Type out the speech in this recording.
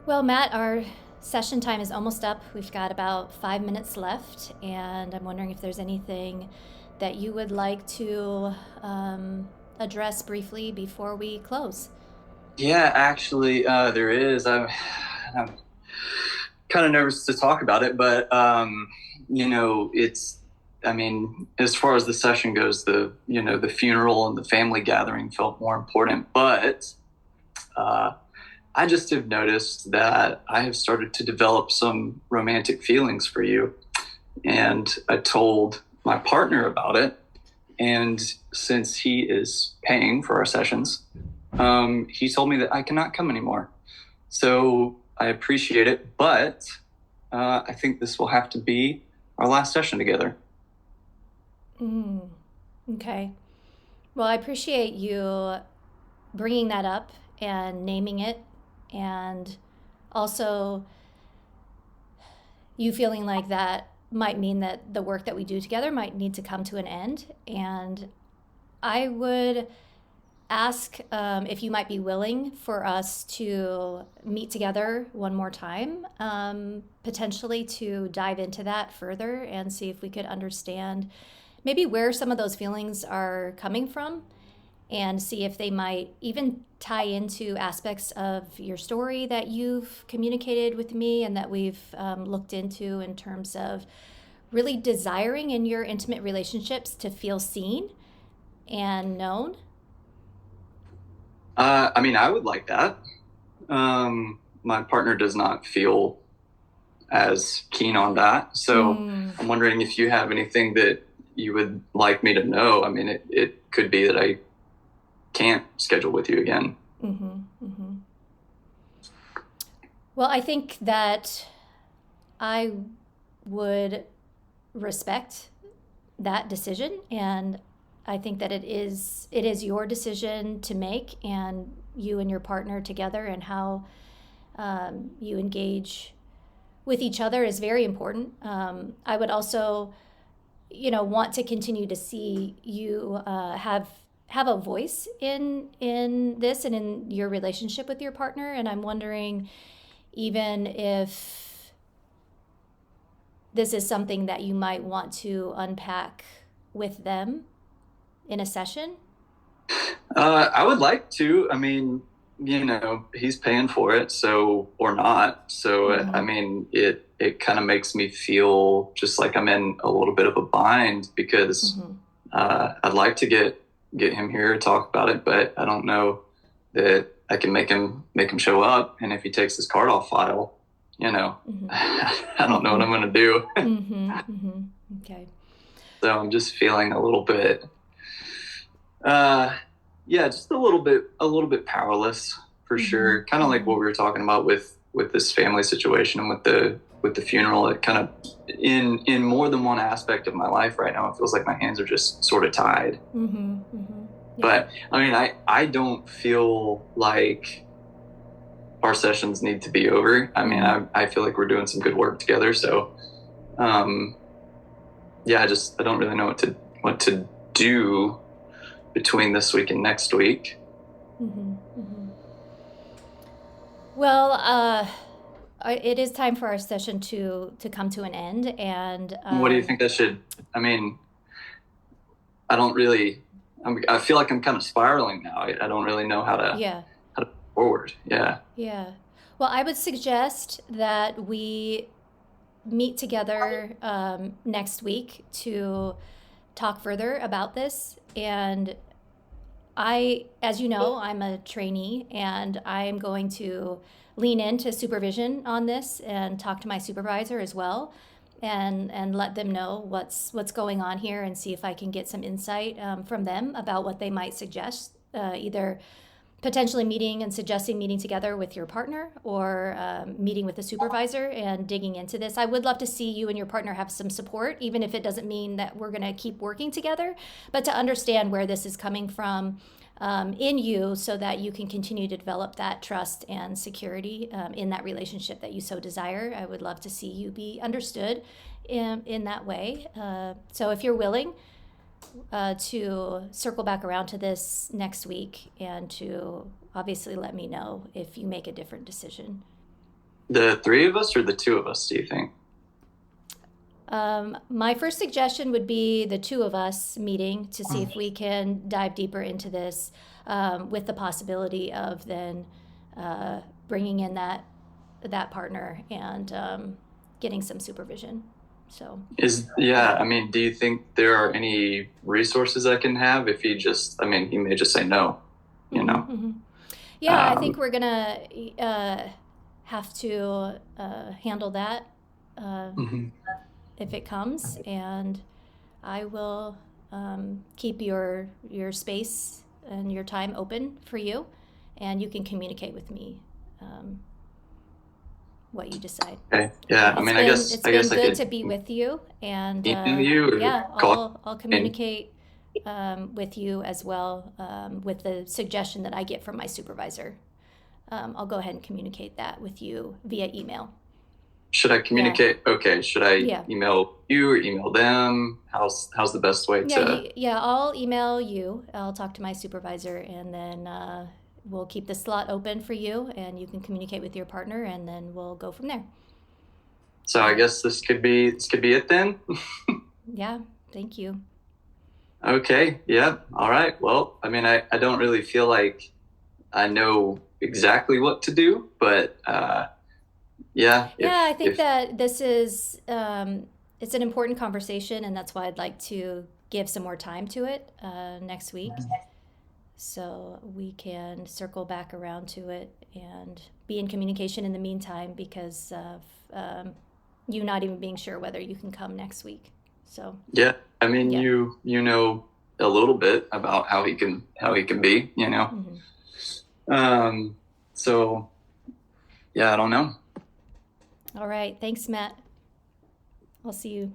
Well, Matt, our session time is almost up. We've got about 5 minutes left, and I'm wondering if there's anything that you would like to address briefly before we close. Yeah, actually, there is. I'm kind of nervous to talk about it, but it's. I mean, as far as the session goes, the funeral and the family gathering felt more important. But uh, I just have noticed that I have started to develop some romantic feelings for you, and I told my partner about it. And since he is paying for our sessions, he told me that I cannot come anymore. So I appreciate it, but I think this will have to be our last session together. Mm, okay. Well, I appreciate you bringing that up and naming it, and also you feeling like that might mean that the work that we do together might need to come to an end. And I would ask if you might be willing for us to meet together one more time, potentially to dive into that further and see if we could understand maybe where some of those feelings are coming from and see if they might even tie into aspects of your story that you've communicated with me and that we've looked into in terms of really desiring in your intimate relationships to feel seen and known. I mean, I would like that. My partner does not feel as keen on that. So Mm. I'm wondering if you have anything that you would like me to know. I mean, it could be that I can't schedule with you again. Mm-hmm, mm-hmm. Well, I think that I would respect that decision, and I think that it is your decision to make, and you and your partner together, and how you engage with each other is very important. I would also, want to continue to see you have a voice in this and in your relationship with your partner, and I'm wondering even if this is something that you might want to unpack with them in a session. I would like to. I mean, he's paying for it, so or not. So I Mm-hmm. mean, it kind of makes me feel just like I'm in a little bit of a bind because Mm-hmm. I'd like to get him here to talk about it, but I don't know that I can make him show up. And if he takes his card off file, Mm-hmm. I don't know what Mm-hmm. I'm gonna do. Mm-hmm. Mm-hmm. Okay. So I'm just feeling a little bit Uh, yeah, just a little bit powerless for Mm-hmm. sure. Kind of like Mm-hmm. what we were talking about with this family situation and with the funeral. It kind of in more than one aspect of my life right now, it feels like my hands are just sort of tied. Mm-hmm. Mm-hmm. Yeah. But I mean, I don't feel like our sessions need to be over. I mean, Mm-hmm. I feel like we're doing some good work together. So, um, yeah, I don't really know what to do between this week and next week. Mm-hmm. Mm-hmm. Well, it is time for our session to come to an end, and What do you think I should? I mean, I don't really. I feel like I'm kind of spiraling now. I don't really know yeah, how to move forward. Yeah. yeah. Well, I would suggest that we meet together next week to talk further about this. And as you know, I'm a trainee, and I'm going to lean into supervision on this and talk to my supervisor as well, and let them know what's going on here, and see if I can get some insight from them about what they might suggest, either potentially meeting and suggesting meeting together with your partner, or meeting with a supervisor and digging into this. I would love to see you and your partner have some support, even if it doesn't mean that we're going to keep working together, but to understand where this is coming from in you, so that you can continue to develop that trust and security in that relationship that you so desire. I would love to see you be understood in that way. So if you're willing, to circle back around to this next week, and to obviously let me know if you make a different decision. The three of us or the two of us, do you think? My first suggestion would be the two of us meeting to see if we can dive deeper into this, with the possibility of then bringing in that partner and getting some supervision. So Yeah, I mean, do you think there are any resources I can have if he just, I mean, he may just say no, you mhm, know? mhm. Yeah, I think Um, we're gonna have to handle that uh, mhm. if it comes, and I will keep your space and your time open for you, and you can communicate with me um, what you decide. Okay. Yeah, I mean, It's I been guess I good could to be with you, and email you or yeah, call I'll and communicate with you as well, with the suggestion that I get from my supervisor. I'll go ahead and communicate that with you via email. should I Yeah, communicate? Okay, should I yeah, email you or email them? How's the best way yeah, to? yeah. I'll email you. I'll talk to my supervisor, and then we'll keep the slot open for you, and you can communicate with your partner, and then we'll go from there. So I Yeah, guess this could be it then. yeah. Thank you. Okay. Yeah. All right. Well, I mean, I don't really feel like I know exactly what to do, but yeah, Yeah, I think if that this is it's an important conversation, and that's why I'd like to give some more time to it next week, so we can circle back around to it and be in communication in the meantime because of you not even being sure whether you can come next week. So yeah, I mean, yeah. you know a little bit about how he can be, you know. Hmm. Um, so yeah, I don't know. All right. Thanks, Matt. I'll see you